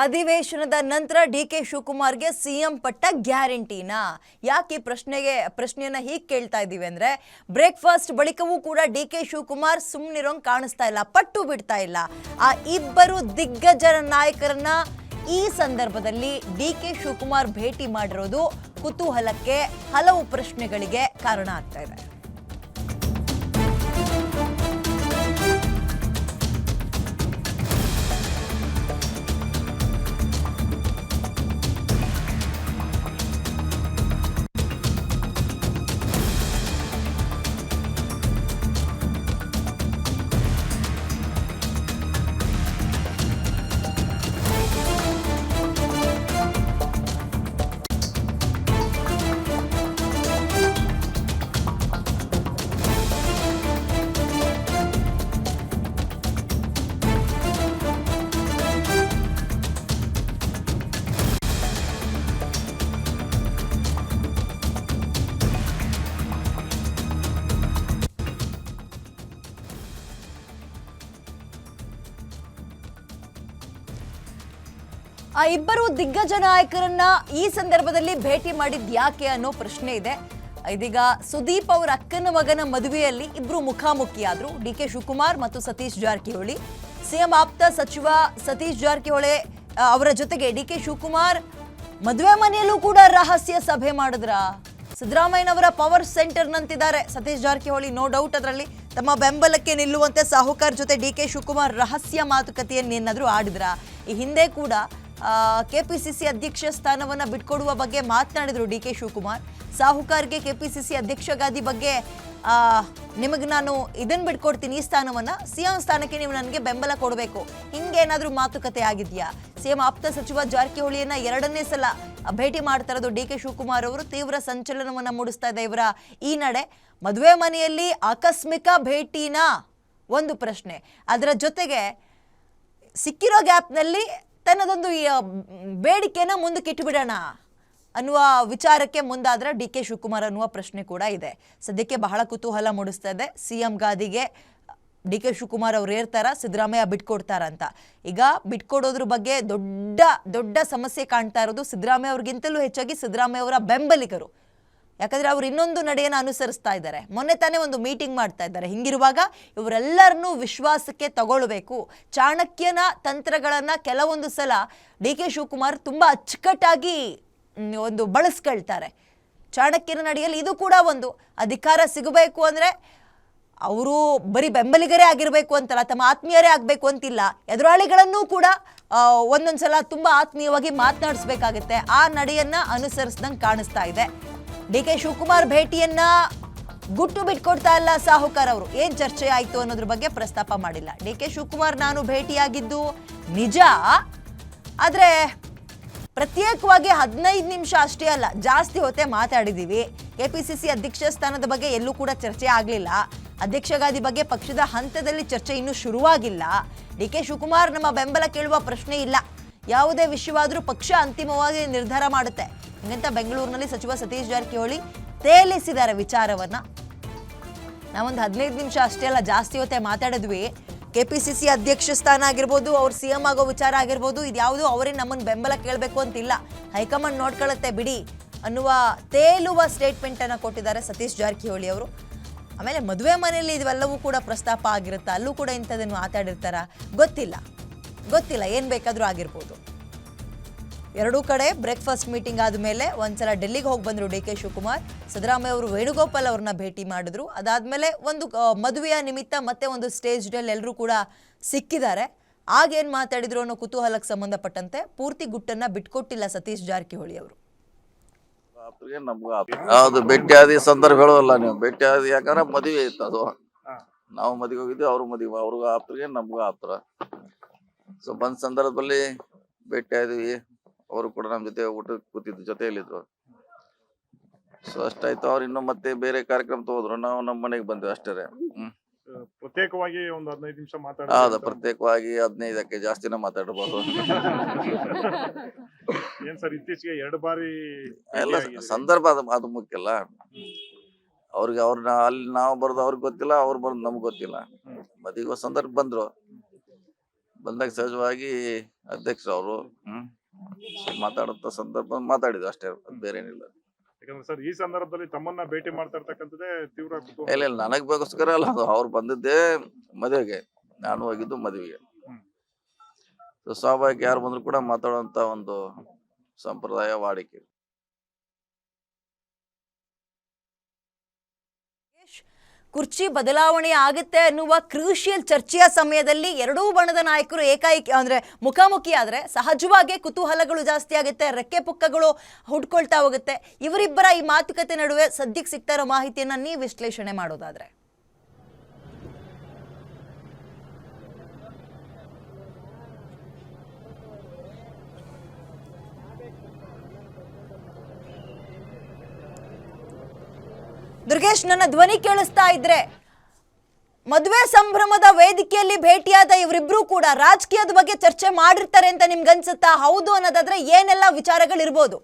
ಅಧಿವೇಶನದ ನಂತರ DK ಶಿವಕುಮಾರ್ಗೆ CM ಪಟ್ಟ ಗ್ಯಾರಂಟಿನಾ? ಯಾಕೆ ಪ್ರಶ್ನೆಯನ್ನ ಹೀಗೆ ಕೇಳ್ತಾ ಇದ್ದೀವಿ ಅಂದ್ರೆ, ಬ್ರೇಕ್ಫಾಸ್ಟ್ ಬಳಿಕವೂ ಕೂಡ ಡಿಕೆ ಶಿವಕುಮಾರ್ ಸುಮ್ಮನಿರೋಂಗೆ ಕಾಣಿಸ್ತಾ ಇಲ್ಲ, ಪಟ್ಟು ಬಿಡ್ತಾ ಇಲ್ಲ. ಆ ಇಬ್ಬರು ದಿಗ್ಗಜ ನಾಯಕರನ್ನ ಈ ಸಂದರ್ಭದಲ್ಲಿ ಡಿಕೆ ಶಿವಕುಮಾರ್ ಭೇಟಿ ಮಾಡಿರೋದು ಕುತೂಹಲಕ್ಕೆ, ಹಲವು ಪ್ರಶ್ನೆಗಳಿಗೆ ಕಾರಣ ಆಗ್ತಾ ಇದೆ. ಆ ಇಬ್ಬರು ದಿಗ್ಗಜ ನಾಯಕರನ್ನ ಈ ಸಂದರ್ಭದಲ್ಲಿ ಭೇಟಿ ಮಾಡಿದ್ ಯಾಕೆ ಅನ್ನೋ ಪ್ರಶ್ನೆ ಇದೆ. ಇದೀಗ ಸುದೀಪ್ ಅವರ ಅಕ್ಕನ ಮಗನ ಮದುವೆಯಲ್ಲಿ ಇಬ್ರು ಮುಖಾಮುಖಿಯಾದ್ರು, ಡಿಕೆ ಶಿವಕುಮಾರ್ ಮತ್ತು ಸತೀಶ್ ಜಾರಕಿಹೊಳಿ. ಸಿಎಂ ಆಪ್ತ ಸಚಿವ ಸತೀಶ್ ಜಾರಕಿಹೊಳಿ ಅವರ ಜೊತೆಗೆ ಡಿಕೆ ಶಿವಕುಮಾರ್ ಮದುವೆ ಮನೆಯಲ್ಲೂ ಕೂಡ ರಹಸ್ಯ ಸಭೆ ಮಾಡಿದ್ರ. ಸಿದ್ದರಾಮಯ್ಯನವರ ಪವರ್ ಸೆಂಟರ್ ನಂತಿದ್ದಾರೆ ಸತೀಶ್ ಜಾರಕಿಹೊಳಿ, ನೋ ಡೌಟ್. ಅದರಲ್ಲಿ ತಮ್ಮ ಬೆಂಬಲಕ್ಕೆ ನಿಲ್ಲುವಂತೆ ಸಾಹುಕಾರ್ ಜೊತೆ ಡಿಕೆ ಶಿವಕುಮಾರ್ ರಹಸ್ಯ ಮಾತುಕತೆಯನ್ನೇನಾದ್ರೂ ಆಡಿದ್ರ? ಈ ಹಿಂದೆ ಕೂಡ ಕೆಪಿಸಿಸಿ ಅಧ್ಯಕ್ಷ ಸ್ಥಾನವನ್ನ ಬಿಟ್ಕೊಡುವ ಬಗ್ಗೆ ಮಾತನಾಡಿದ್ರು ಡಿಕೆ ಶಿವಕುಮಾರ್. ಸಾಹುಕಾರ್ಗೆ ಕೆಪಿಸಿಸಿ ಅಧ್ಯಕ್ಷ ಗಾದಿ ಬಗ್ಗೆ ನಿಮಗೆ ನಾನು ಇದನ್ನ ಬಿಟ್ಕೊಡ್ತೀನಿ, ಈ ಸ್ಥಾನವನ್ನ, ಸಿಎಂ ಸ್ಥಾನಕ್ಕೆ ನೀವು ನನಗೆ ಬೆಂಬಲ ಕೊಡಬೇಕು, ಹಿಂಗೇನಾದ್ರೂ ಮಾತುಕತೆ ಆಗಿದ್ಯಾ? ಸಿಎಂ ಆಪ್ತ ಸಚಿವ ಜಾರಕಿಹೊಳಿಯನ್ನ ಎರಡನೇ ಸಲ ಭೇಟಿ ಮಾಡ್ತಾ ಇರೋದು ಡಿಕೆ ಶಿವಕುಮಾರ್ ಅವರು ತೀವ್ರ ಸಂಚಲನವನ್ನ ಮೂಡಿಸ್ತಾ ಇದೆ ಇವರ ಈ ನಡೆ. ಮದುವೆ ಮನೆಯಲ್ಲಿ ಆಕಸ್ಮಿಕ ಭೇಟಿನ ಒಂದು ಪ್ರಶ್ನೆ, ಅದರ ಜೊತೆಗೆ ಸಿಕ್ಕಿರೋ ಗ್ಯಾಪ್ನಲ್ಲಿ ತನ್ನದೊಂದು ಬೇಡಿಕೆನ ಮುಂದಕ್ಕೆ ಇಟ್ಟುಬಿಡೋಣ ಅನ್ನುವ ವಿಚಾರಕ್ಕೆ ಮುಂದಾದ್ರೆ ಡಿಕೆ ಶಿವಕುಮಾರ್ ಅನ್ನುವ ಪ್ರಶ್ನೆ ಕೂಡ ಇದೆ. ಸದ್ಯಕ್ಕೆ ಬಹಳ ಕುತೂಹಲ ಮೂಡಿಸ್ತಾ ಇದೆ. ಸಿಎಂ ಗಾದಿಗೆ ಡಿಕೆ ಶಿವಕುಮಾರ್ ಅವ್ರು ಏರ್ತಾರ, ಸಿದ್ದರಾಮಯ್ಯ ಬಿಟ್ಕೊಡ್ತಾರ ಅಂತ. ಈಗ ಬಿಟ್ಕೊಡೋದ್ರ ಬಗ್ಗೆ ದೊಡ್ಡ ಸಮಸ್ಯೆ ಕಾಣ್ತಾ ಇರೋದು ಸಿದ್ದರಾಮಯ್ಯ ಅವ್ರಿಗಿಂತಲೂ ಹೆಚ್ಚಾಗಿ ಸಿದ್ದರಾಮಯ್ಯ ಅವರ ಬೆಂಬಲಿಗರು. ಯಾಕಂದ್ರೆ ಅವ್ರು ಇನ್ನೊಂದು ನಡೆಯನ್ನು ಅನುಸರಿಸ್ತಾ ಇದ್ದಾರೆ, ಮೊನ್ನೆ ತಾನೇ ಒಂದು ಮೀಟಿಂಗ್ ಮಾಡ್ತಾ ಇದ್ದಾರೆ. ಹಿಂಗಿರುವಾಗ ಇವರೆಲ್ಲರನ್ನೂ ವಿಶ್ವಾಸಕ್ಕೆ ತಗೊಳ್ಬೇಕು. ಚಾಣಕ್ಯನ ತಂತ್ರಗಳನ್ನ ಕೆಲವೊಂದು ಸಲ ಡಿಕೆ ಶಿವಕುಮಾರ್ ತುಂಬಾ ಅಚ್ಚುಕಟ್ಟಾಗಿ ಒಂದು ಬಳಸ್ಕೊಳ್ತಾರೆ. ಚಾಣಕ್ಯನ ನಡೆಯಲ್ಲಿ ಇದು ಕೂಡ ಒಂದು. ಅಧಿಕಾರ ಸಿಗಬೇಕು ಅಂದ್ರೆ ಅವರು ಬರೀ ಬೆಂಬಲಿಗರೇ ಆಗಿರ್ಬೇಕು ಅಂತಲ್ಲ, ತಮ್ಮ ಆತ್ಮೀಯರೇ ಆಗ್ಬೇಕು ಅಂತಿಲ್ಲ, ಎದುರಾಳಿಗಳನ್ನೂ ಕೂಡ ಒಂದೊಂದ್ಸಲ ತುಂಬಾ ಆತ್ಮೀಯವಾಗಿ ಮಾತನಾಡಿಸ್ಬೇಕಾಗತ್ತೆ. ಆ ನಡೆಯನ್ನ ಅನುಸರಿಸ್ದಂಗೆ ಕಾಣಿಸ್ತಾ ಇದೆ. ಡಿಕೆ ಶಿವಕುಮಾರ್ ಭೇಟಿಯನ್ನ ಗುಟ್ಟು ಬಿಟ್ಕೊಡ್ತಾ ಇಲ್ಲ ಸಾಹುಕಾರ್ ಅವರು. ಏನ್ ಚರ್ಚೆ ಆಯ್ತು ಅನ್ನೋದ್ರ ಬಗ್ಗೆ ಪ್ರಸ್ತಾಪ ಮಾಡಿಲ್ಲ. ಡಿಕೆ ಶಿವಕುಮಾರ್ ನಾನು ಭೇಟಿಯಾಗಿದ್ದು ನಿಜ, ಆದ್ರೆ ಪ್ರತ್ಯೇಕವಾಗಿ 15 ನಿಮಿಷ ಅಷ್ಟೇ ಅಲ್ಲ, ಜಾಸ್ತಿ ಹೊತ್ತೇ ಮಾತಾಡಿದೀವಿ. ಕೆಪಿಸಿಸಿ ಅಧ್ಯಕ್ಷ ಸ್ಥಾನದ ಬಗ್ಗೆ ಎಲ್ಲೂ ಕೂಡ ಚರ್ಚೆ ಆಗಲಿಲ್ಲ. ಅಧ್ಯಕ್ಷ ಗಾದಿ ಬಗ್ಗೆ ಪಕ್ಷದ ಹಂತದಲ್ಲಿ ಚರ್ಚೆ ಇನ್ನೂ ಶುರುವಾಗಿಲ್ಲ. ಡಿಕೆ ಶಿವಕುಮಾರ್ ನಮ್ಮ ಬೆಂಬಲ ಕೇಳುವ ಪ್ರಶ್ನೆ ಇಲ್ಲ. ಯಾವುದೇ ವಿಷಯವಾದರೂ ಪಕ್ಷ ಅಂತಿಮವಾಗಿ ನಿರ್ಧಾರ ಮಾಡುತ್ತೆ ಹಂಗಂತ ಬೆಂಗಳೂರಿನಲ್ಲಿ ಸಚಿವ ಸತೀಶ್ ಜಾರಕಿಹೊಳಿ ತೇಲಿಸಿದ್ದಾರೆ ವಿಚಾರವನ್ನ. ನಾವೊಂದು 15 ನಿಮಿಷ ಅಷ್ಟೇ ಅಲ್ಲ, ಜಾಸ್ತಿ ಹೊತ್ತೇ ಮಾತಾಡಿದ್ವಿ. ಕೆಪಿಸಿಸಿ ಅಧ್ಯಕ್ಷ ಸ್ಥಾನ ಆಗಿರ್ಬೋದು, ಅವ್ರು ಸಿಎಂ ಆಗೋ ವಿಚಾರ ಆಗಿರ್ಬೋದು, ಇದ್ಯಾವುದು ಅವರೇ ನಮ್ಮನ್ನು ಬೆಂಬಲ ಕೇಳಬೇಕು ಅಂತಿಲ್ಲ, ಹೈಕಮಾಂಡ್ ನೋಡ್ಕೊಳ್ಳುತ್ತೆ ಬಿಡಿ ಅನ್ನುವ ತೇಲುವ ಸ್ಟೇಟ್ಮೆಂಟ್ ಅನ್ನು ಕೊಟ್ಟಿದ್ದಾರೆ ಸತೀಶ್ ಜಾರಕಿಹೊಳಿ ಅವರು. ಆಮೇಲೆ ಮದುವೆ ಮನೆಯಲ್ಲಿ ಇವೆಲ್ಲವೂ ಕೂಡ ಪ್ರಸ್ತಾಪ ಆಗಿರುತ್ತೆ, ಅಲ್ಲೂ ಕೂಡ ಇಂಥದನ್ನು ಮಾತಾಡಿರ್ತಾರ, ಗೊತ್ತಿಲ್ಲ, ಏನ್ ಬೇಕಾದ್ರೂ ಆಗಿರ್ಬೋದು. ಎರಡೂ ಕಡೆ ಬ್ರೇಕ್ಫಾಸ್ಟ್ ಮೀಟಿಂಗ್ ಆದಮೇಲೆ ಒಂದ್ಸಲ ಡೆಲ್ಲಿಗೆ ಹೋಗಿ ಬಂದರು ಡಿಕೆ ಶಿವಕುಮಾರ್. ಸಿದ್ದರಾಮಯ್ಯ ಅವರು ವೇಣುಗೋಪಾಲ್ ಅವ್ರನ್ನ ಭೇಟಿ ಮಾಡಿದ್ರು. ಅದಾದ್ಮೇಲೆ ಒಂದು ಮದುವೆಯ ನಿಮಿತ್ತ ಮತ್ತೆ ಒಂದು ಸ್ಟೇಜ್ ಡೇಲ್ ಎಲ್ಲರೂ ಕೂಡ ಸಿಕ್ಕಿದ್ದಾರೆ. ಆಗೇನ್ ಮಾತಾಡಿದ್ರು ಅನ್ನೋ ಕುತೂಹಲಕ್ಕೆ ಸಂಬಂಧಪಟ್ಟಂತೆ ಪೂರ್ತಿ ಗುಟ್ಟನ್ನ ಬಿಟ್ಕೊಟ್ಟಿಲ್ಲ ಸತೀಶ್ ಜಾರಕಿಹೊಳಿ ಅವರು. ಯಾವ್ದು ಭೇಟಿಯಾದಿ ಸಂದರ್ಭ ಹೇಳೋಲ್ಲ ನೀವು. ಭೇಟಿಯಾದಿ ಯಾಕಂದ್ರೆ ಮದುವೆ ಇತ್ತು, ಅದು ನಾವು ಮದುವೆ ಹೋಗಿದ್ವಿ, ಅವ್ರ ಮದುವೆ, ಅವ್ರಿಗೂ ಆಪ್ತರಿಗೆ ನಮ್ಗೂ ಆಪ್ತರ. ಸೊ ಬಂದ ಸಂದರ್ಭದಲ್ಲಿ ಭೇಟಿಯಾದ್ವಿ. ಅವರು ಕೂಡ ನಮ್ಮ ಜೊತೆ ಊಟ ಕೂತಿದ್ರು, ಜೊತೆಯಲ್ಲಿದ್ರು. ಸೊ ಅಷ್ಟಾಯ್ತು. ಅವ್ರು ಇನ್ನೂ ಮತ್ತೆ ಬೇರೆ ಕಾರ್ಯಕ್ರಮ ತಗೋದ್ರು, ನಾವು ನಮ್ಮ ಮನೆಗೆ ಬಂದ್ವಿ ಅಷ್ಟೇ. ಪ್ರತ್ಯೇಕವಾಗಿ ಒಂದು 15 ನಿಮಿಷ ಹೌದಾ, ಪ್ರತ್ಯೇಕವಾಗಿ 15ಕ್ಕೆ ಜಾಸ್ತಿನ ಮಾತಾಡಬಹುದು. ಏನ್ ಸರ್, ಇತ್ತೀಚೆಗೆ 2 ಬಾರಿ ಎಲ್ಲ ಸಂದರ್ಭ ಅದು ಮುಖ್ಯ ಅಲ್ಲ. ಅವ್ರಿಗೆ ಅಲ್ಲಿ ನಾವು ಬರೋದು ಅವ್ರಿಗೆ ಗೊತ್ತಿಲ್ಲ, ಅವ್ರು ಬರೋದು ನಮ್ಗೆ ಗೊತ್ತಿಲ್ಲ. ಮದುವೆ ಸಂದರ್ಭ ಬಂದ್ರು, ಬಂದಾಗ ಸಹಜವಾಗಿ ಅಧ್ಯಕ್ಷರು ಅವರು ಮಾತಾಡುತ್ತ ಸಂದರ್ಭ ಮಾತಾಡಿದ್ರು ಅಷ್ಟೇ, ಅದು ಬೇರೆ ಏನಿಲ್ಲ. ಯಾಕಂದ್ರೆ ಸರ್ ಈ ಸಂದರ್ಭದಲ್ಲಿ ತಮ್ಮನ್ನ ಭೇಟಿ ಮಾಡ್ತಾ ಇರ್ತಕ್ಕಂಥದ್ದೇ ತೀವ್ರ ಕುತೂಹಲ. ಇಲ್ಲ ನನಗೋಸ್ಕರ ಅಲ್ಲ, ಅದು ಅವ್ರು ಬಂದಿದ್ದೇ ಮದುವೆಗೆ, ನಾನು ಹೋಗಿದ್ದು ಮದುವೆಗೆ. ಸ್ವಾಭಾವಿಕ ಯಾರು ಬಂದ್ರು ಕೂಡ ಮಾತಾಡುವಂತ ಒಂದು ಸಂಪ್ರದಾಯ ವಾಡಿಕೆ. ಕುರ್ಚಿ ಬದಲಾವಣೆ ಆಗುತ್ತೆ ಅನ್ನುವ ಕ್ರೂಷಿಯಲ್ ಚರ್ಚೆಯ ಸಮಯದಲ್ಲಿ ಎರಡೂ ಬಣದ ನಾಯಕರು ಏಕಾಏಕಿ ಅಂದ್ರೆ ಮುಖಾಮುಖಿ ಆದ್ರೆ ಸಹಜವಾಗಿ ಕುತೂಹಲಗಳು ಜಾಸ್ತಿ ಆಗುತ್ತೆ, ರೆಕ್ಕೆ ಪುಕ್ಕಗಳು ಹುಡ್ಕೊಳ್ತಾ ಹೋಗುತ್ತೆ. ಇವರಿಬ್ಬರ ಈ ಮಾತುಕತೆ ನಡುವೆ ಸದ್ಯಕ್ಕೆ ಸಿಗ್ತಾ ಇರೋ ಮಾಹಿತಿಯನ್ನ ನೀವು ವಿಶ್ಲೇಷಣೆ ಮಾಡೋದಾದ್ರೆ ದುರ್ಗೇಶ್, ನನ್ನ ಧ್ವನಿ ಕೇಳಿಸ್ತಾ ಇದ್ರೆ ಮದುವೆ ಸಂಭ್ರಮದ ವೇದಿಕೆಯಲ್ಲಿ ಭೇಟಿಯಾದ ಇವರಿಬ್ರು ಕೂಡ ರಾಜಕೀಯದ ಬಗ್ಗೆ ಚರ್ಚೆ ಮಾಡಿರ್ತಾರೆ ಅಂತ ನಿಮ್ಗೆ ಅನ್ಸುತ್ತಾ? ಹೌದು ಅನ್ನೋದಾದ್ರೆ ಏನೆಲ್ಲ ವಿಚಾರಗಳಿರ್ಬೋದು?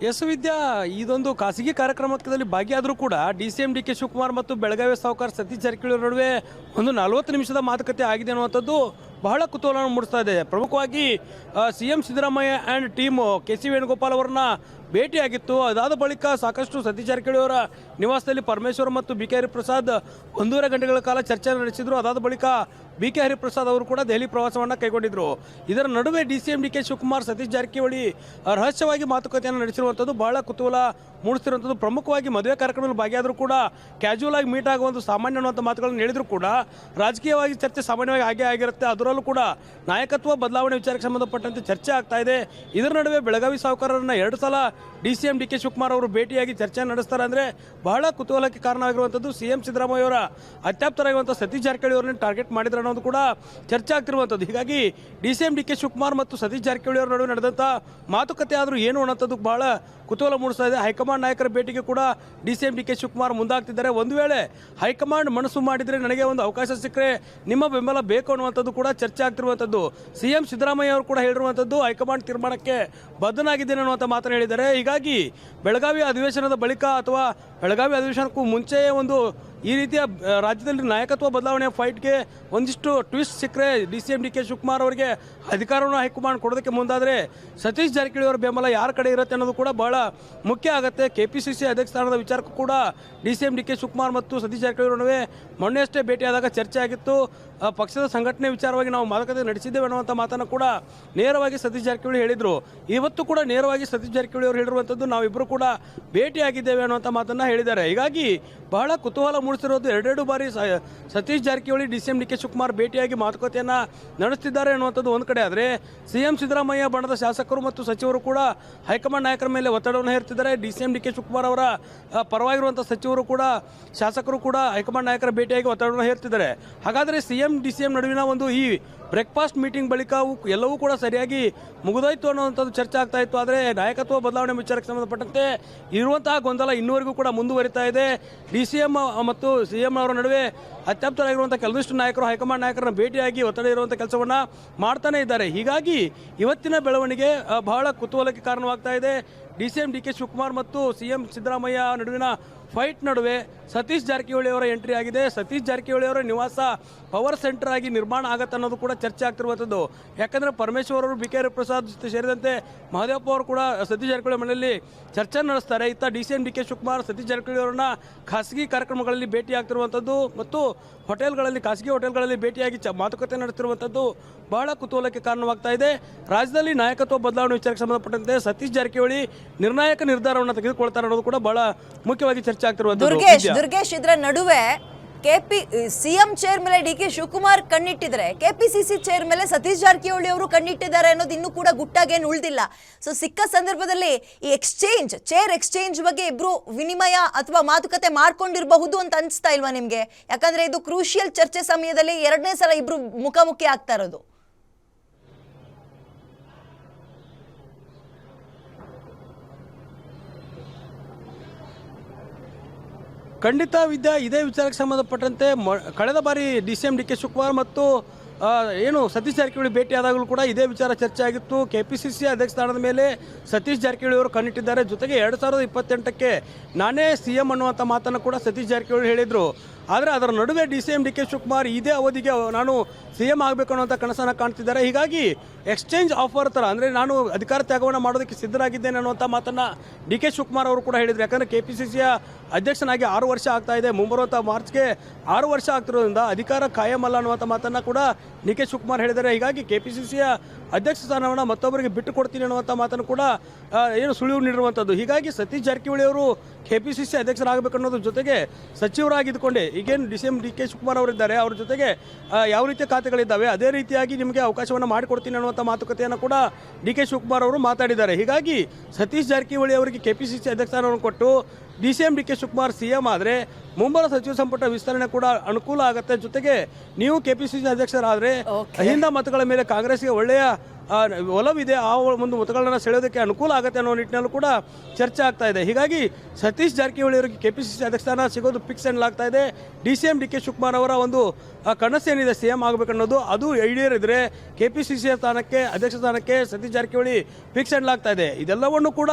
ಎಸ್ ವಿದ್ಯಾ, ಇದೊಂದು ಖಾಸಗಿ ಕಾರ್ಯಕ್ರಮದಲ್ಲಿ ಭಾಗಿಯಾದರೂ ಕೂಡ DCM DK ಶಿವಕುಮಾರ್ ಮತ್ತು ಬೆಳಗಾವಿ ಸಾಹುಕಾರ ಸತೀಶ್ ಜಾರಕಿಹೊಳಿ ನಡುವೆ ಒಂದು 40 ನಿಮಿಷದ ಮಾತುಕತೆ ಆಗಿದೆ ಅನ್ನುವಂಥದ್ದು ಬಹಳ ಕುತೂಹಲವನ್ನು ಮೂಡಿಸ್ತಾ ಇದೆ. ಪ್ರಮುಖವಾಗಿ CM Siddaramaiah and team KC Venugopal ಅವರನ್ನ ಭೇಟಿಯಾಗಿತ್ತು. ಅದಾದ ಬಳಿಕ ಸಾಕಷ್ಟು ಸತೀಶ್ ಜಾರಕಿಹೊಳಿ ಅವರ ನಿವಾಸದಲ್ಲಿ ಪರಮೇಶ್ವರ್ ಮತ್ತು BK ಹರಿಪ್ರಸಾದ್ 1.5 ಗಂಟೆಗಳ ಕಾಲ ಚರ್ಚೆ ನಡೆಸಿದರು. ಅದಾದ ಬಳಿಕ BK ಹರಿಪ್ರಸಾದ್ ಅವರು ಕೂಡ ದೆಹಲಿ ಪ್ರವಾಸವನ್ನು ಕೈಗೊಂಡಿದ್ದರು. ಇದರ ನಡುವೆ DCM DK ಶಿವಕುಮಾರ್ ಸತೀಶ್ ಜಾರಕಿಹೊಳಿ ರಹಸ್ಯವಾಗಿ ಮಾತುಕತೆಯನ್ನು ನಡೆಸಿರುವಂಥದ್ದು ಬಹಳ ಕುತೂಹಲ ಮೂಡಿಸ್ತಿರುವಂಥದ್ದು. ಪ್ರಮುಖವಾಗಿ ಮದುವೆ ಕಾರ್ಯಕ್ರಮದಲ್ಲಿ ಭಾಗಿಯಾದರೂ ಕೂಡ ಕ್ಯಾಶುವಲ್ ಆಗಿ ಮೀಟ್ ಆಗುವ ಒಂದು ಸಾಮಾನ್ಯ ಅನ್ನುವಂಥ ಮಾತುಗಳನ್ನು ಹೇಳಿದರೂ ಕೂಡ ರಾಜಕೀಯವಾಗಿ ಚರ್ಚೆ ಸಾಮಾನ್ಯವಾಗಿ ಹಾಗೆ ಆಗಿರುತ್ತೆ. ಅದರಲ್ಲೂ ಕೂಡ ನಾಯಕತ್ವ ಬದಲಾವಣೆ ವಿಚಾರಕ್ಕೆ ಸಂಬಂಧಪಟ್ಟಂತೆ ಚರ್ಚೆ ಆಗ್ತಾ ಇದೆ. ಇದರ ನಡುವೆ ಬೆಳಗಾವಿ ಸಾಹುಕಾರರನ್ನ 2 ಸಲ DCM DK ಶಿವಕುಮಾರ್ ಅವರು ಭೇಟಿಯಾಗಿ ಚರ್ಚೆ ನಡೆಸ್ತಾರೆ ಅಂದರೆ ಬಹಳ ಕುತೂಹಲಕ್ಕೆ ಕಾರಣವಾಗಿರುವಂಥದ್ದು. CM ಸಿದ್ದರಾಮಯ್ಯ ಅವರ ಅತ್ಯಾಪ್ತರಾಗಿರುವಂಥ ಸತೀಶ್ ಜಾರಕಿಹೊಳಿ ಅವರನ್ನು ಟಾರ್ಗೆಟ್ ಮಾಡಿದ್ರೆ ಅನ್ನೋದು ಕೂಡ ಚರ್ಚೆ ಆಗ್ತಿರುವಂಥದ್ದು. ಹೀಗಾಗಿ DCM DK ಶಿವಕುಮಾರ್ ಮತ್ತು ಸತೀಶ್ ಜಾರಕಿಹೊಳಿ ಅವರ ನಡುವೆ ನಡೆದಂಥ ಮಾತುಕತೆ ಆದರೂ ಏನು ಅನ್ನೋಂಥದ್ದು ಬಹಳ ಕುತೂಹಲ ಮೂಡಿಸ್ತಾ ಇದೆ. ಹೈಕಮಾಂಡ್ ನಾಯಕರ ಭೇಟಿಗೆ ಕೂಡ DCM DK ಶಿವಕುಮಾರ್ ಮುಂದಾಗ್ತಿದ್ದಾರೆ. ಒಂದು ವೇಳೆ ಹೈಕಮಾಂಡ್ ಮನಸ್ಸು ಮಾಡಿದರೆ ನನಗೆ ಒಂದು ಅವಕಾಶ ಸಿಕ್ಕರೆ ನಿಮ್ಮ ಬೆಂಬಲ ಬೇಕು ಅನ್ನುವಂಥದ್ದು ಕೂಡ ಚರ್ಚೆ ಆಗ್ತಿರುವಂಥದ್ದು. CM ಸಿದ್ದರಾಮಯ್ಯ ಅವರು ಕೂಡ ಹೇಳಿರುವಂಥದ್ದು ಹೈಕಮಾಂಡ್ ತೀರ್ಮಾನಕ್ಕೆ ಬದ್ಧನಾಗಿದ್ದೇನೆ ಅನ್ನುವಂಥ ಮಾತನ್ನು ಹೇಳಿದ್ದಾರೆ. ಹೀಗಾಗಿ ಬೆಳಗಾವಿ ಅಧಿವೇಶನದ ಬಳಿಕ ಅಥವಾ ಬೆಳಗಾವಿ ಅಧಿವೇಶನಕ್ಕೂ ಮುಂಚೆಯೇ ಒಂದು ಈ ರೀತಿಯ ರಾಜ್ಯದಲ್ಲಿ ನಾಯಕತ್ವ ಬದಲಾವಣೆಯ ಫೈಟ್ಗೆ ಒಂದಿಷ್ಟು ಟ್ವಿಸ್ಟ್ ಸಿಕ್ಕರೆ DCM DK ಶಿವಕುಮಾರ್ ಅವರಿಗೆ ಅಧಿಕಾರವನ್ನು ಹೈಕಮಾಂಡ್ ಕೊಡೋದಕ್ಕೆ ಮುಂದಾದರೆ ಸತೀಶ್ ಜಾರಕಿಹೊಳಿ ಅವರ ಬೆಂಬಲ ಯಾರ ಕಡೆ ಇರುತ್ತೆ ಅನ್ನೋದು ಕೂಡ ಬಹಳ ಮುಖ್ಯ ಆಗುತ್ತೆ. KPCC ಅಧ್ಯಕ್ಷ ಸ್ಥಾನದ ವಿಚಾರಕ್ಕೂ ಕೂಡ DCM DK ಶಿವಕುಮಾರ್ ಮತ್ತು ಸತೀಶ್ ಜಾರಕಿಹೊಳಿ ನಡುವೆ ಮೊನ್ನೆಯಷ್ಟೇ ಭೇಟಿಯಾದಾಗ ಚರ್ಚೆ ಆಗಿತ್ತು. ಪಕ್ಷದ ಸಂಘಟನೆ ವಿಚಾರವಾಗಿ ನಾವು ಮಾತುಕತೆ ನಡೆಸಿದ್ದೇವೆ ಅನ್ನುವಂಥ ಮಾತನ್ನು ಕೂಡ ನೇರವಾಗಿ ಸತೀಶ್ ಜಾರಕಿಹೊಳಿ ಹೇಳಿದರು. ಇವತ್ತು ಕೂಡ ನೇರವಾಗಿ ಸತೀಶ್ ಜಾರಕಿಹೊಳಿ ಅವರು ಹೇಳಿರುವಂಥದ್ದು ನಾವಿಬ್ಬರು ಕೂಡ ಭೇಟಿಯಾಗಿದ್ದೇವೆ ಅನ್ನುವಂಥ ಮಾತನ್ನು ಹೇಳಿದ್ದಾರೆ. ಹೀಗಾಗಿ ಬಹಳ ಕುತೂಹಲ ಮೂಡಿಸಿರೋದು 2 ಬಾರಿ ಸತೀಶ್ ಜಾರಕಿಹೊಳಿ DCM DK ಶಿವಕುಮಾರ್ ಭೇಟಿಯಾಗಿ ಮಾತುಕತೆಯನ್ನು ನಡೆಸ್ತಿದ್ದಾರೆ ಅನ್ನುವಂಥದ್ದು ಒಂದು ಕಡೆ ಆದರೆ CM ಸಿದ್ದರಾಮಯ್ಯ ಬಣದ ಶಾಸಕರು ಮತ್ತು ಸಚಿವರು ಕೂಡ ಹೈಕಮಾಂಡ್ ನಾಯಕರ ಮೇಲೆ ಒತ್ತಡವನ್ನು ಹೇರ್ತಿದ್ದಾರೆ. DCM DK ಶಿವಕುಮಾರ್ ಅವರ ಪರವಾಗಿರುವಂಥ ಸಚಿವರು ಕೂಡ ಶಾಸಕರು ಕೂಡ ಹೈಕಮಾಂಡ್ ನಾಯಕರ ಭೇಟಿಯಾಗಿ ಒತ್ತಡವನ್ನು ಹೇರ್ತಿದ್ದಾರೆ. ಹಾಗಾದರೆ CM DCM ನಡುವಿನ ಒಂದು ಈ ಬ್ರೇಕ್ಫಾಸ್ಟ್ ಮೀಟಿಂಗ್ ಬಳಿಕ ಎಲ್ಲವೂ ಕೂಡ ಸರಿಯಾಗಿ ಮುಗಿದೋಯ್ತು ಅನ್ನೋವಂಥದ್ದು ಚರ್ಚೆ ಆಗ್ತಾ ಇತ್ತು. ಆದರೆ ನಾಯಕತ್ವ ಬದಲಾವಣೆ ವಿಚಾರಕ್ಕೆ ಸಂಬಂಧಪಟ್ಟಂತೆ ಇರುವಂತಹ ಗೊಂದಲ ಇನ್ನೂವರೆಗೂ ಕೂಡ ಮುಂದುವರಿತಾ ಇದೆ. DCM ಮತ್ತು CM ಅವರ ನಡುವೆ ಅತ್ಯಾಪ್ತರಾಗಿರುವಂಥ ಕೆಲವಿಷ್ಟು ನಾಯಕರು ಹೈಕಮಾಂಡ್ ನಾಯಕರನ್ನ ಭೇಟಿಯಾಗಿ ಒತ್ತಡ ಇರುವಂಥ ಕೆಲಸವನ್ನು ಮಾಡ್ತಾನೆ ಇದ್ದಾರೆ. ಹೀಗಾಗಿ ಇವತ್ತಿನ ಬೆಳವಣಿಗೆ ಬಹಳ ಕುತೂಹಲಕ್ಕೆ ಕಾರಣವಾಗ್ತಾ ಇದೆ. DCM DK ಶಿವಕುಮಾರ್ ಮತ್ತು CM ಸಿದ್ದರಾಮಯ್ಯ ನಡುವಿನ ಫೈಟ್ ನಡುವೆ ಸತೀಶ್ ಜಾರಕಿಹೊಳಿ ಅವರ ಎಂಟ್ರಿ ಆಗಿದೆ. ಸತೀಶ್ ಜಾರಕಿಹೊಳಿ ಅವರ ನಿವಾಸ ಪವರ್ ಸೆಂಟರ್ ಆಗಿ ನಿರ್ಮಾಣ ಆಗತ್ತೆ ಅನ್ನೋದು ಕೂಡ ಚರ್ಚೆ ಆಗ್ತಿರುವಂಥದ್ದು. ಯಾಕಂದರೆ ಪರಮೇಶ್ವರ್ ಅವರು BK ಹರಿಪ್ರಸಾದ್ ಸೇರಿದಂತೆ ಮಹದೇವಪ್ಪ ಅವರು ಕೂಡ ಸತೀಶ್ ಜಾರಕಿಹೊಳಿ ಮನೆಯಲ್ಲಿ ಚರ್ಚೆ ನಡೆಸ್ತಾರೆ. ಇತ್ತ DCM DK ಶಿವಕುಮಾರ್ ಸತೀಶ್ ಜಾರಕಿಹೊಳಿ ಅವರನ್ನ ಖಾಸಗಿ ಕಾರ್ಯಕ್ರಮಗಳಲ್ಲಿ ಭೇಟಿ ಆಗ್ತಿರುವಂಥದ್ದು ಮತ್ತು ಹೋಟೆಲ್ಗಳಲ್ಲಿ ಖಾಸಗಿ ಹೋಟೆಲ್ಗಳಲ್ಲಿ ಭೇಟಿಯಾಗಿ ಮಾತುಕತೆ ನಡೆಸ್ತಿರುವಂಥದ್ದು ಬಹಳ ಕುತೂಹಲಕ್ಕೆ ಕಾರಣವಾಗ್ತಾ ಇದೆ. ರಾಜ್ಯದಲ್ಲಿ ನಾಯಕತ್ವ ಬದಲಾವಣೆ ವಿಚಾರಕ್ಕೆ ಸಂಬಂಧಪಟ್ಟಂತೆ ಸತೀಶ್ ಜಾರಕಿಹೊಳಿ ನಿರ್ಣಾಯಕ ನಿರ್ಧಾರವನ್ನು ತೆಗೆದುಕೊಳ್ತಾರೆ ಅನ್ನೋದು ಕೂಡ ಬಹಳ ಮುಖ್ಯವಾಗಿ ಚರ್ಚೆ ಆಗ್ತಿರುವಂಥದ್ದು. ದುರ್ಗೇಶ್, ಇದರ ನಡುವೆ CM ಚೇರ್ ಮೇಲೆ DK ಶಿವಕುಮಾರ್ ಕಣ್ಣಿಟ್ಟಿದ್ರೆ KPCC ಚೇರ್ ಮೇಲೆ ಸತೀಶ್ ಜಾರಕಿಹೊಳಿ ಅವರು ಕಣ್ಣಿಟ್ಟಿದ್ದಾರೆ ಅನ್ನೋದು ಇನ್ನೂ ಕೂಡ ಗುಟ್ಟಾಗೇನು ಉಳಿದಿಲ್ಲ. ಸೊ ಸಿಕ್ಕ ಸಂದರ್ಭದಲ್ಲಿ ಈ ಚೇರ್ ಎಕ್ಸ್ಚೇಂಜ್ ಬಗ್ಗೆ ಇಬ್ರು ವಿನಿಮಯ ಅಥವಾ ಮಾತುಕತೆ ಮಾಡ್ಕೊಂಡಿರಬಹುದು ಅಂತ ಅನಿಸ್ತಾ ಇಲ್ವಾ ನಿಮ್ಗೆ? ಯಾಕಂದ್ರೆ ಇದು ಕ್ರೂಷಿಯಲ್ ಚರ್ಚೆ ಸಮಯದಲ್ಲಿ 2ನೇ ಸಲ ಇಬ್ರು ಮುಖಾಮುಖಿ ಆಗ್ತಾ ಇರೋದು. ಖಂಡಿತ ವಿದ್ಯಾ, ಇದೇ ವಿಚಾರಕ್ಕೆ ಸಂಬಂಧಪಟ್ಟಂತೆ ಕಳೆದ ಬಾರಿ DCM DK ಶಿವಕುಮಾರ್ ಮತ್ತು ಏನು ಸತೀಶ್ ಜಾರಕಿಹೊಳಿ ಭೇಟಿಯಾದಾಗಲೂ ಕೂಡ ಇದೇ ವಿಚಾರ ಚರ್ಚೆ ಆಗಿತ್ತು. KPCC ಅಧ್ಯಕ್ಷ ಸ್ಥಾನದ ಮೇಲೆ ಸತೀಶ್ ಜಾರಕಿಹೊಳಿ ಅವರು ಕಣ್ಣಿಟ್ಟಿದ್ದಾರೆ. ಜೊತೆಗೆ 2028ಕ್ಕೆ ನಾನೇ CM ಅನ್ನುವಂಥ ಮಾತನ್ನು ಕೂಡ ಸತೀಶ್ ಜಾರಕಿಹೊಳಿ ಹೇಳಿದರು. ಆದರೆ ಅದರ ನಡುವೆ DCM DK ಶಿವಕುಮಾರ್ ಇದೇ ಅವಧಿಗೆ ನಾನು CM ಆಗಬೇಕು ಅನ್ನೋಂಥ ಕನಸನ್ನು ಕಾಣ್ತಿದ್ದಾರೆ. ಹೀಗಾಗಿ ಎಕ್ಸ್ಚೇಂಜ್ ಆಫರ್ ಥರ ಅಂದರೆ ನಾನು ಅಧಿಕಾರ ತ್ಯಾಗವನ್ನು ಮಾಡೋದಕ್ಕೆ ಸಿದ್ಧರಾಗಿದ್ದೇನೆ ಅನ್ನುವಂಥ ಮಾತನ್ನು DK ಶಿವಕುಮಾರ್ ಅವರು ಕೂಡ ಹೇಳಿದರು. ಯಾಕಂದರೆ KPCCಯ ಅಧ್ಯಕ್ಷನಾಗಿ 6 ವರ್ಷ ಆಗ್ತಾ ಇದೆ. ಮುಂಬರುವಂಥ ಮಾರ್ಚ್ಗೆ 6 ವರ್ಷ ಆಗ್ತಿರೋದ್ರಿಂದ ಅಧಿಕಾರ ಕಾಯಮಲ್ಲ ಅನ್ನುವಂಥ ಮಾತನ್ನು ಕೂಡ DK ಶಿವಕುಮಾರ್ ಹೇಳಿದ್ದಾರೆ. ಹೀಗಾಗಿ KPCCಯ ಅಧ್ಯಕ್ಷ ಸ್ಥಾನವನ್ನು ಮತ್ತೊಬ್ಬರಿಗೆ ಬಿಟ್ಟು ಕೊಡ್ತೀನಿ ಅನ್ನುವಂಥ ಮಾತನ್ನು ಕೂಡ ಏನು ಸುಳಿವು ನೀಡಿರುವಂಥದ್ದು. ಹೀಗಾಗಿ ಸತೀಶ್ ಜಾರಕಿಹೊಳಿ ಅವರು KPCC ಅಧ್ಯಕ್ಷರಾಗಬೇಕು ಅನ್ನೋದ್ರ ಜೊತೆಗೆ ಸಚಿವರಾಗಿದ್ದುಕೊಂಡೆ ಈಗೇನು DCM DK ಶಿವಕುಮಾರ್ ಅವರಿದ್ದಾರೆ, ಅವ್ರ ಜೊತೆಗೆ ಯಾವ ರೀತಿಯ ಖಾತೆಗಳಿದ್ದಾವೆ ಅದೇ ರೀತಿಯಾಗಿ ನಿಮಗೆ ಅವಕಾಶವನ್ನು ಮಾಡಿಕೊಡ್ತೀನಿ ಅನ್ನುವಂಥ ಮಾತುಕತೆಯನ್ನು ಕೂಡ DK ಶಿವಕುಮಾರ್ ಅವರು ಮಾತಾಡಿದ್ದಾರೆ. ಹೀಗಾಗಿ ಸತೀಶ್ ಜಾರಕಿಹೊಳಿ ಅವರಿಗೆ KPCC ಅಧ್ಯಕ್ಷ ಸ್ಥಾನವನ್ನು ಕೊಟ್ಟು DCM DK ಶಿವಕುಮಾರ್ CM ಆದರೆ ಮುಂಬರುವ ಸಚಿವ ಸಂಪುಟ ವಿಸ್ತರಣೆ ಕೂಡ ಅನುಕೂಲ ಆಗುತ್ತೆ. ಜೊತೆಗೆ ನೀವು KPCC ಅಧ್ಯಕ್ಷರಾದರೆ ಅಹಿಂದ ಮತಗಳ ಮೇಲೆ ಕಾಂಗ್ರೆಸ್ಗೆ ಒಳ್ಳೆಯ ಒಲವಿದೆ, ಆ ಒಂದು ಮತಗಳನ್ನು ಸೆಳೆಯೋದಕ್ಕೆ ಅನುಕೂಲ ಆಗುತ್ತೆ ಅನ್ನೋ ನಿಟ್ಟಿನಲ್ಲೂ ಕೂಡ ಚರ್ಚೆ ಆಗ್ತಾ ಇದೆ. ಹೀಗಾಗಿ ಸತೀಶ್ ಜಾರಕಿಹೊಳಿ ಅವರಿಗೆ KPCC ಅಧ್ಯಕ್ಷ ಸ್ಥಾನ ಸಿಗೋದು ಫಿಕ್ಸ್ ಎನ್ನಲಾಗ್ತಾ ಇದೆ. DCM DK ಶಿವಕುಮಾರ್ ಅವರ ಒಂದು ಕನಸೇನಿದೆ CM ಆಗಬೇಕನ್ನೋದು ಅದು ಈಡೇರಿದ್ರೆ KPCC ಸ್ಥಾನಕ್ಕೆ ಅಧ್ಯಕ್ಷ ಸ್ಥಾನಕ್ಕೆ ಸತೀಶ್ ಜಾರಕಿಹೊಳಿ ಫಿಕ್ಸ್ ಎನ್ನಲಾಗ್ತಾ ಇದೆ. ಇದೆಲ್ಲವನ್ನು ಕೂಡ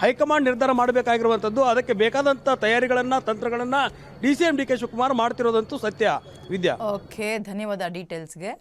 ಹೈಕಮಾಂಡ್ ನಿರ್ಧಾರ ಮಾಡಬೇಕಾಗಿರುವಂಥದ್ದು. ಅದಕ್ಕೆ ಬೇಕಾದಂಥ ತಯಾರಿಗಳನ್ನು ತಂತ್ರಗಳನ್ನು DCM DK ಶಿವಕುಮಾರ್ ಮಾಡ್ತಿರೋದಂತೂ ಸತ್ಯ. ವಿದ್ಯಾ, ಓಕೆ, ಧನ್ಯವಾದ ಡೀಟೇಲ್ಸ್ಗೆ.